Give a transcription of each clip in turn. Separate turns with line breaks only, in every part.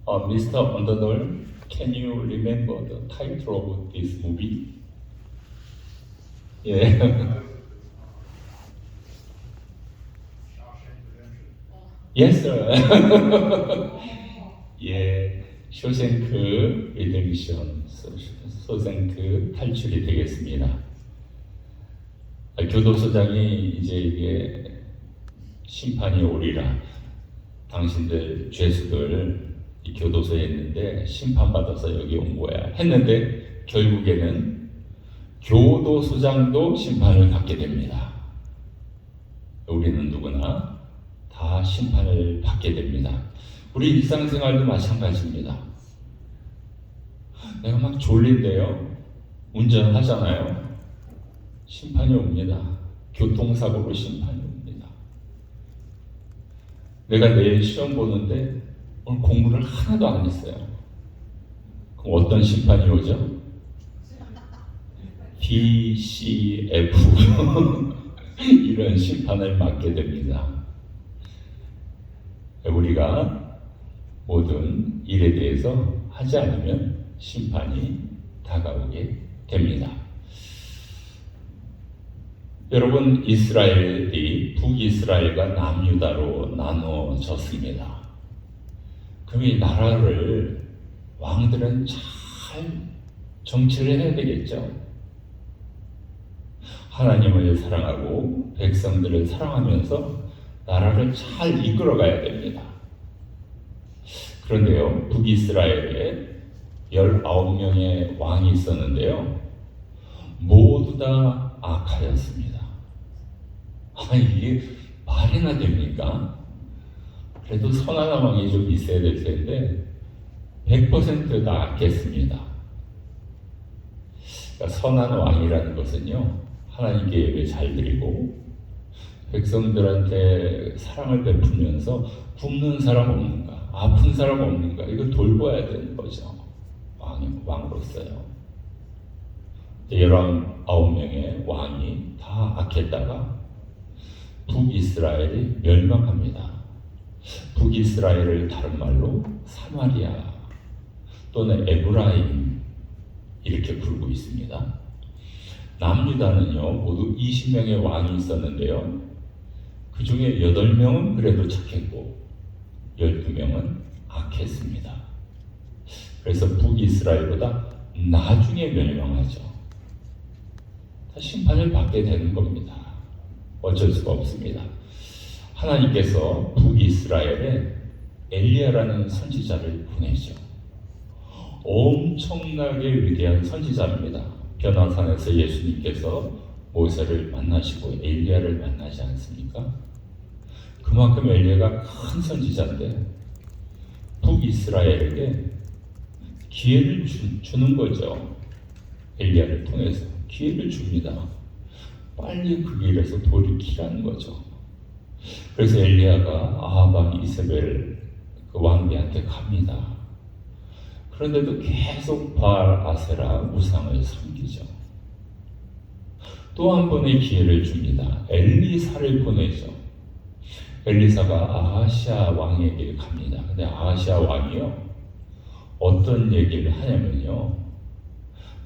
Mr. Underdol, can you remember the title of this movie? 예. Yes, sir. 예, 쇼생크 리뎀션, 쇼생크 탈출이 되겠습니다. 교도소장이 이제 이게 심판이 오리라. 당신들 죄수들 이 교도소에 있는데 심판받아서 여기 온 거야 했는데 결국에는 교도소장도 심판을 받게 됩니다. 우리는 누구나 다 심판을 받게 됩니다. 우리 일상생활도 마찬가지입니다. 내가 막 졸린데요. 운전하잖아요. 심판이 옵니다. 교통사고로 심판이 옵니다. 내가 내일 시험 보는데 오늘 공부를 하나도 안 했어요. 그럼 어떤 심판이 오죠? B, C, F 이런 심판을 맞게 됩니다. 우리가 모든 일에 대해서 하지 않으면 심판이 다가오게 됩니다. 여러분, 이스라엘이 북이스라엘과 남유다로 나눠졌습니다. 그럼 이 나라를 왕들은 잘 정치를 해야 되겠죠. 하나님을 사랑하고 백성들을 사랑하면서 나라를 잘 이끌어가야 됩니다. 그런데요, 북이스라엘에 19명의 왕이 있었는데요. 모두 다 악하였습니다. 이게 말이나 됩니까? 그래도 선한 왕이 좀 있어야 될 텐데 100% 다 악했습니다. 그러니까 선한 왕이라는 것은요, 하나님께 예배 잘 드리고 백성들한테 사랑을 베풀면서 굶는 사람 없는가, 아픈 사람 없는가, 이거 돌봐야 되는 거죠. 왕으로서요. 19명의 왕이 다 악했다가 북이스라엘이 멸망합니다. 북이스라엘을 다른 말로 사마리아 또는 에브라임 이렇게 부르고 있습니다. 남유다는요, 모두 20명의 왕이 있었는데요. 그 중에 8명은 그래도 착했고 12명은 악했습니다. 그래서 북이스라엘보다 나중에 멸망하죠. 다 심판을 받게 되는 겁니다. 어쩔 수가 없습니다. 하나님께서 북이스라엘에 엘리야라는 선지자를 보내죠. 엄청나게 위대한 선지자입니다. 변화산에서 예수님께서 모세를 만나시고 엘리야를 만나지 않습니까? 그만큼 엘리야가 큰 선지자인데 북이스라엘에게 기회를 주는 거죠. 엘리야를 통해서 기회를 줍니다. 빨리 그 길에서 돌이키라는 거죠. 그래서 엘리야가 아합 이세벨 그 왕비한테 갑니다. 그런데도 계속 바알 아세라 우상을 섬기죠. 또 한 번의 기회를 줍니다. 엘리사를 보내죠. 엘리사가 아하시아 왕에게 갑니다. 근데 아하시아 왕이요, 어떤 얘기를 하냐면요,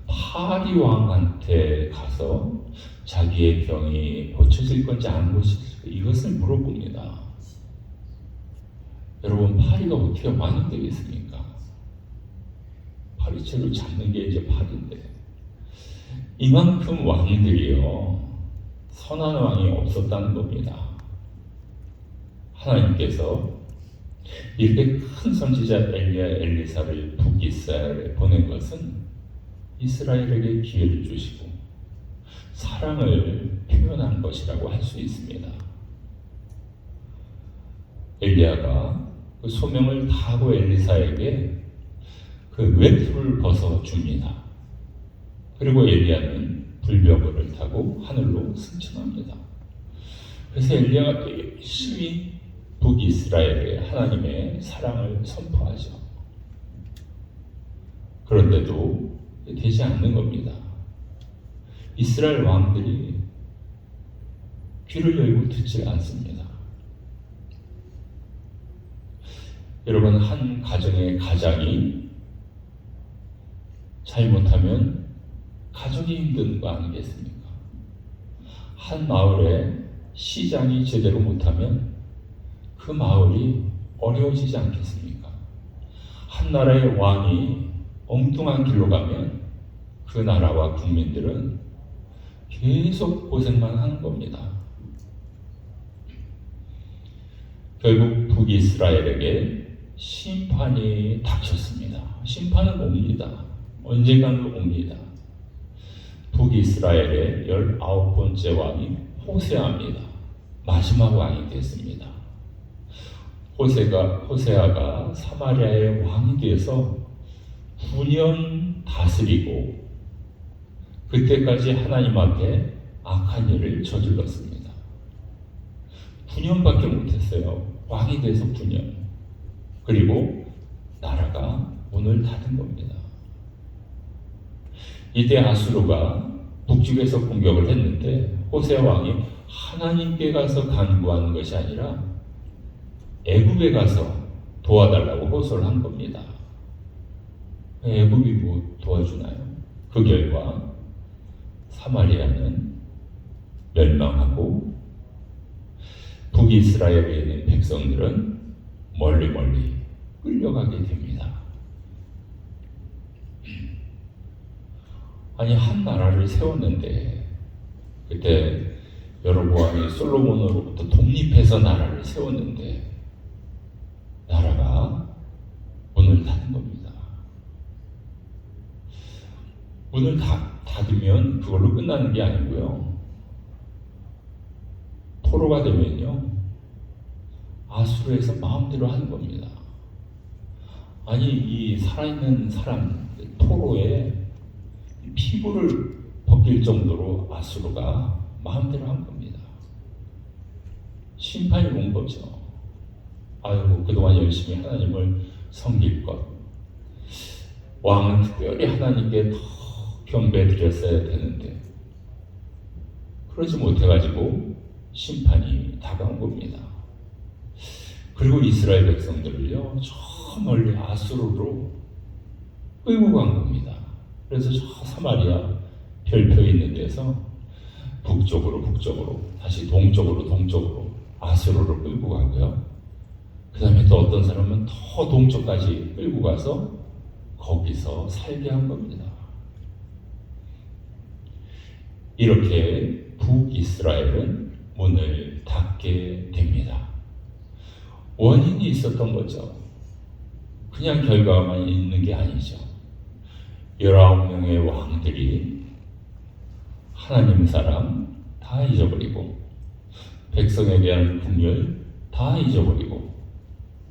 파리 왕한테 가서 자기의 병이 고쳐질 건지 안 고쳐질 건지 이것을 물어봅니다. 여러분, 파리가 어떻게 반응되겠습니까? 파리채를 잡는 게 이제 파리인데, 이만큼 왕들이요, 선한 왕이 없었다는 겁니다. 하나님께서 이렇게 큰 선지자 엘리야 엘리사를 북이스라엘에 보낸 것은 이스라엘에게 기회를 주시고 사랑을 표현한 것이라고 할 수 있습니다. 엘리야가 그 소명을 다하고 엘리사에게 그 외투를 벗어 줍니다. 그리고 엘리야는 불병거를 타고 하늘로 승천합니다. 그래서 엘리야가 열심히 북이스라엘에 하나님의 사랑을 선포하죠. 그런데도 되지 않는 겁니다. 이스라엘 왕들이 귀를 열고 듣지 않습니다. 여러분, 한 가정의 가장이 잘못하면 가족이 힘든 거 아니겠습니까? 한 마을에 시장이 제대로 못하면 그 마을이 어려워지지 않겠습니까? 한 나라의 왕이 엉뚱한 길로 가면 그 나라와 국민들은 계속 고생만 하는 겁니다. 결국 북이스라엘에게 심판이 닥쳤습니다. 심판은 옵니다. 언젠가는 옵니다. 북이스라엘의 19번째 왕이 호세아입니다. 마지막 왕이 됐습니다. 호세아가 사마리아의 왕이 돼서 9년 다스리고 그때까지 하나님 앞에 악한 일을 저질렀습니다. 9년밖에 못했어요. 왕이 돼서 9년. 그리고 나라가 문을 닫은 겁니다. 이때 아수르가 북쪽에서 공격을 했는데 호세아 왕이 하나님께 가서 간구하는 것이 아니라 애굽에 가서 도와달라고 호소를 한 겁니다. 애굽이 뭐 도와주나요? 그 결과 사마리아는 멸망하고 북이스라엘에 있는 백성들은 멀리 끌려가게 됩니다. 아니, 한 나라를 세웠는데 그때 여로보암이 솔로몬으로부터 독립해서 나라를 세웠는데 나라가 문을 닫은 겁니다. 문을 닫으면 그걸로 끝나는 게 아니고요. 포로가 되면요, 아수르에서 마음대로 하는 겁니다. 아니, 이 살아있는 사람 포로에 피부를 벗길 정도로 아수르가 마음대로 한 겁니다. 심판이 온 거죠. 아이고, 그동안 열심히 하나님을 섬길 것. 왕은 특별히 하나님께 더 경배 드렸어야 되는데 그러지 못해가지고 심판이 다가온 겁니다. 그리고 이스라엘 백성들을요, 저 멀리 아수르로 끌고 간 겁니다. 그래서 저 사마리아 별표에 있는 데서 북쪽으로 다시 동쪽으로 아수르로 끌고 가고요. 그 다음에 또 어떤 사람은 더 동쪽까지 끌고 가서 거기서 살게 한 겁니다. 이렇게 북이스라엘은 문을 닫게 됩니다. 원인이 있었던 거죠. 그냥 결과만 있는 게 아니죠. 19명의 왕들이 하나님 사랑 다 잊어버리고 백성에 대한 긍휼 다 잊어버리고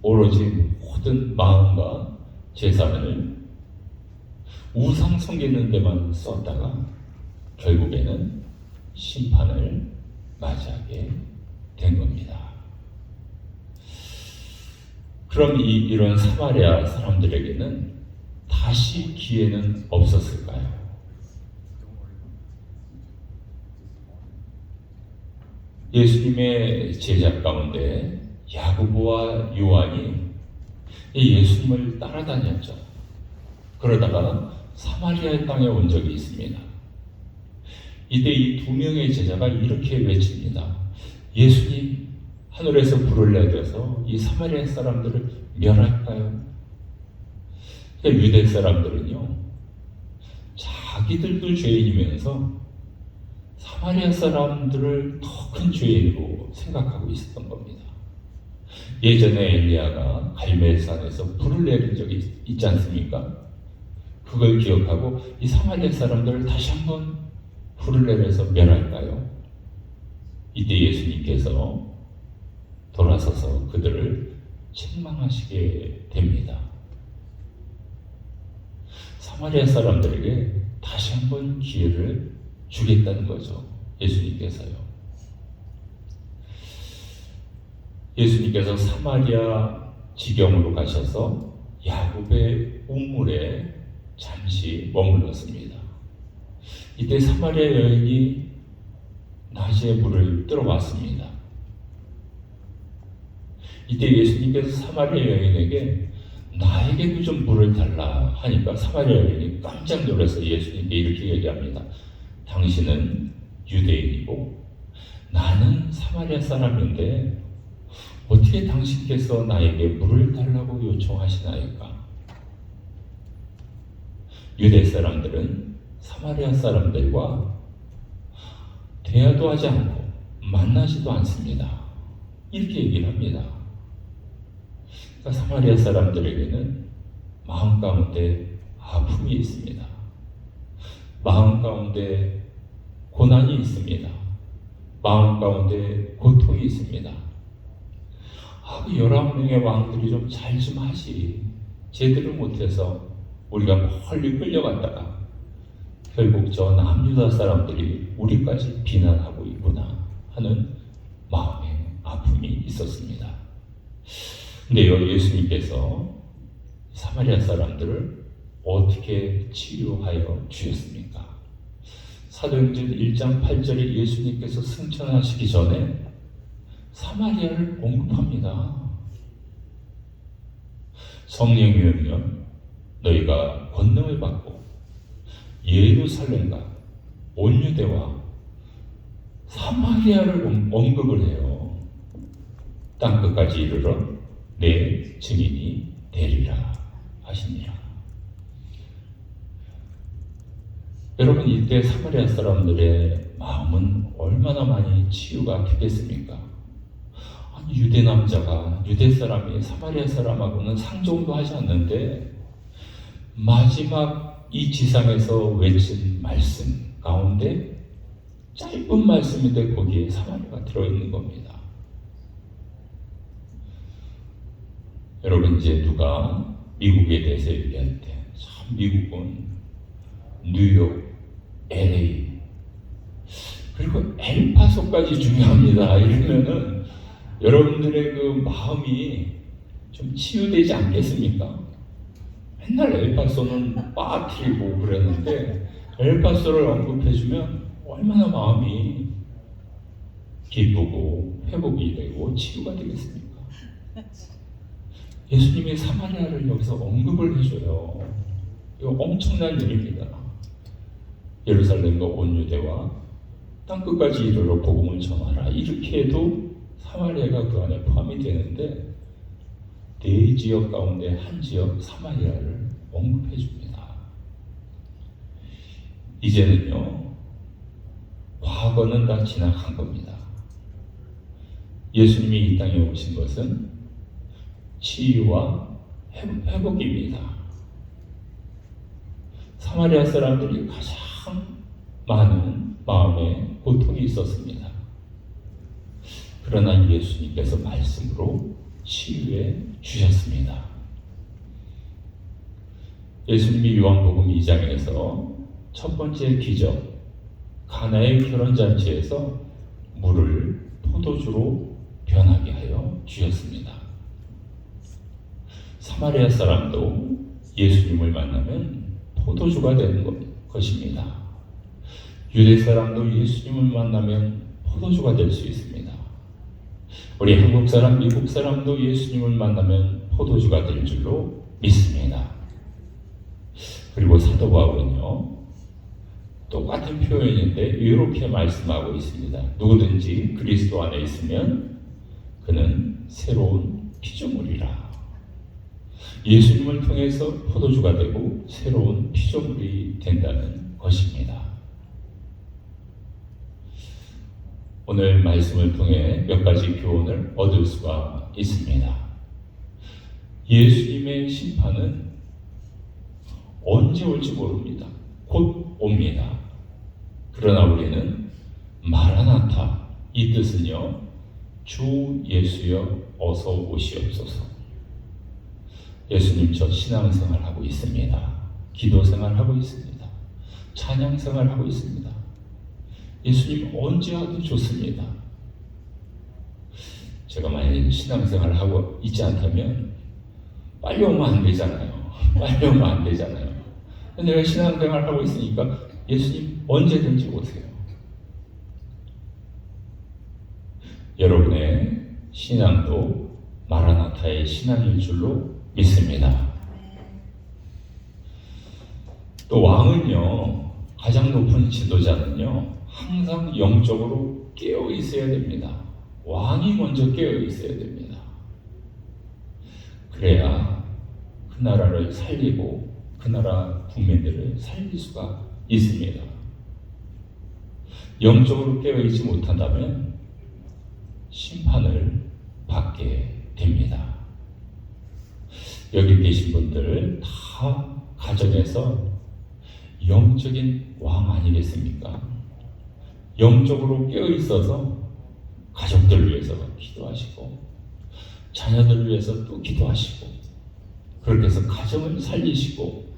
오로지 모든 마음과 재산을 우상 섬기는 데만 썼다가 결국에는 심판을 맞이하게 된 겁니다. 그럼 이런 사마리아 사람들에게는 다시 기회는 없었을까요? 예수님의 제자 가운데 야고보와 요한이 예수님을 따라다녔죠. 그러다가 사마리아 땅에 온 적이 있습니다. 이때 이 2명의 제자가 이렇게 외칩니다. 예수님, 하늘에서 불을 내려서 이 사마리아 사람들을 멸할까요? 그러니까 유대 사람들은요, 자기들도 죄인이면서 사마리아 사람들을 더 큰 죄인으로 생각하고 있었던 겁니다. 예전에 엘리야가 갈멜산에서 불을 내린 적이 있지 않습니까? 그걸 기억하고 이 사마리아 사람들을 다시 한번 불을 내려서 멸할까요? 이때 예수님께서 돌아서서 그들을 책망하시게 됩니다. 사마리아 사람들에게 다시 한번 기회를 주겠다는 거죠. 예수님께서요. 예수님께서 사마리아 지경으로 가셔서 야곱의 우물에 잠시 머물렀습니다. 이때 사마리아 여인이 낮에 물을 들어왔습니다. 이때 예수님께서 사마리아 여인에게 나에게도 좀 물을 달라 하니까 사마리아 여인이 깜짝 놀라서 예수님께 이렇게 얘기합니다. 당신은 유대인이고 나는 사마리아 사람인데 어떻게 당신께서 나에게 물을 달라고 요청하시나이까? 유대 사람들은 사마리아 사람들과 대화도 하지 않고 만나지도 않습니다. 이렇게 얘기를 합니다. 그러니까 사마리아 사람들에게는 마음 가운데 아픔이 있습니다. 마음 가운데 고난이 있습니다. 마음 가운데 고통이 있습니다. 19명의 왕들이 좀 잘 좀 하지 제대로 못해서 우리가 멀리 끌려갔다가 결국 저 남유다 사람들이 우리까지 비난하고 있구나 하는 마음의 아픔이 있었습니다. 근데요, 예수님께서 사마리아 사람들을 어떻게 치유하여 주셨습니까? 사도행전 1장 8절에 예수님께서 승천하시기 전에 사마리아를 언급합니다. 성령이 오면 너희가 권능을 받고 예루살렘과 온 유대와 사마리아를 언급을 해요. 땅끝까지 이르러 내 증인이 되리라 하시니라. 여러분, 이때 사마리아 사람들의 마음은 얼마나 많이 치유가 됐겠습니까? 아니, 유대 남자가 유대 사람이 사마리아 사람하고는 상종도 하지 않는데 마지막 이 지상에서 외친 말씀 가운데 짧은 말씀인데 거기에 사마리아가 들어있는 겁니다. 여러분, 이제 누가 미국에 대해서 얘기할 때 참 미국은 뉴욕, LA 그리고 엘파소까지 중요합니다. 이러면은 여러분들의 그 마음이 좀 치유되지 않겠습니까? 맨날 엘파소는 빠뜨리고 그랬는데 엘파소를 언급해주면 얼마나 마음이 기쁘고 회복이 되고 치유가 되겠습니까? 예수님이 사마리아를 여기서 언급을 해줘요. 이거 엄청난 일입니다. 예루살렘과 온 유대와 땅끝까지 이르러 복음을 전하라. 이렇게 해도 사마리아가 그 안에 포함이 되는데 네 지역 가운데 한 지역 사마리아를 언급해 줍니다. 이제는요, 과거는 다 지나간 겁니다. 예수님이 이 땅에 오신 것은 치유와 회복입니다. 사마리아 사람들이 가장 많은 마음에 고통이 있었습니다. 그러나 예수님께서 말씀으로 치유해 주셨습니다. 예수님이 요한복음 2장에서 첫 번째 기적, 가나의 결혼잔치에서 물을 포도주로 변하게 하여 주셨습니다. 사마리아 사람도 예수님을 만나면 포도주가 되는 것입니다. 유대 사람도 예수님을 만나면 포도주가 될 수 있습니다. 우리 한국 사람, 미국 사람도 예수님을 만나면 포도주가 될 줄로 믿습니다. 그리고 사도 바울은요, 똑같은 표현인데 이렇게 말씀하고 있습니다. 누구든지 그리스도 안에 있으면 그는 새로운 피조물이라. 예수님을 통해서 포도주가 되고 새로운 피조물이 된다는 것입니다. 오늘 말씀을 통해 몇 가지 교훈을 얻을 수가 있습니다. 예수님의 심판은 언제 올지 모릅니다. 곧 옵니다. 그러나 우리는 마라나타, 이 뜻은요, 주 예수여 어서 오시옵소서. 예수님, 저 신앙생활 하고 있습니다. 기도생활 하고 있습니다. 찬양생활 하고 있습니다. 예수님 언제 와도 좋습니다. 제가 만약에 신앙생활을 하고 있지 않다면 빨리 오면 안 되잖아요. 빨리 오면 안 되잖아요. 근데 내가 신앙생활을 하고 있으니까 예수님 언제든지 오세요. 여러분의 신앙도 마라나타의 신앙일 줄로 믿습니다. 또 왕은요, 가장 높은 지도자는요, 항상 영적으로 깨어 있어야 됩니다. 왕이 먼저 깨어 있어야 됩니다. 그래야 그 나라를 살리고 그 나라 국민들을 살릴 수가 있습니다. 영적으로 깨어 있지 못한다면 심판을 받게 됩니다. 여기 계신 분들 다 가정에서 영적인 왕 아니겠습니까? 영적으로 깨어 있어서 가족들 위해서 기도하시고 자녀들 위해서 또 기도하시고 그렇게 해서 가정을 살리시고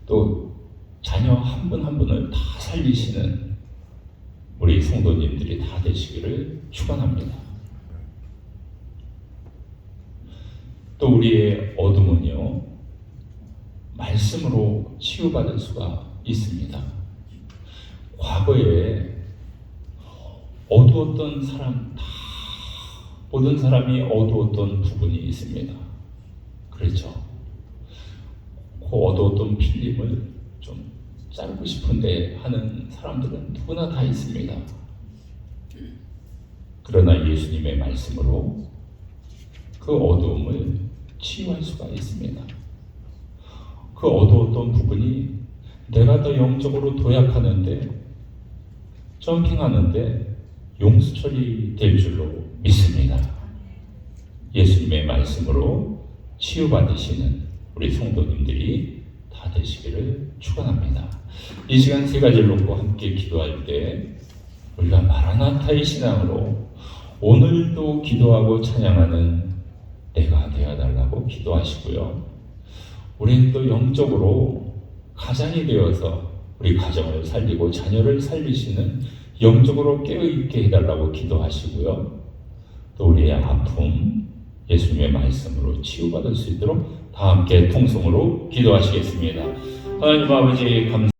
또 자녀 한 분 한 분을 다 살리시는 우리 성도님들이 다 되시기를 축원합니다. 또 우리의 어둠은요, 말씀으로 치유받을 수가 있습니다. 과거에 어두웠던 사람, 모든 사람이 어두웠던 부분이 있습니다. 그렇죠? 그 어두웠던 필름을 좀 자르고 싶은데 하는 사람들은 누구나 다 있습니다. 그러나 예수님의 말씀으로 그 어두움을 치유할 수가 있습니다. 그 어두웠던 부분이 내가 더 영적으로 도약하는데, 점핑하는데 용수 처리될 줄로 믿습니다. 예수님의 말씀으로 치유받으시는 우리 성도님들이 다 되시기를 축원합니다. 이 시간 세 가지를 놓고 함께 기도할 때 우리가 마라나타의 신앙으로 오늘도 기도하고 찬양하는 내가 되어달라고 기도하시고요. 우리는 또 영적으로 가장이 되어서 우리 가정을 살리고 자녀를 살리시는 영적으로 깨어있게 해달라고 기도하시고요. 또 우리의 아픔 예수님의 말씀으로 치유받을 수 있도록 다 함께 통성으로 기도하시겠습니다. 하나님 아버지 감사합니다.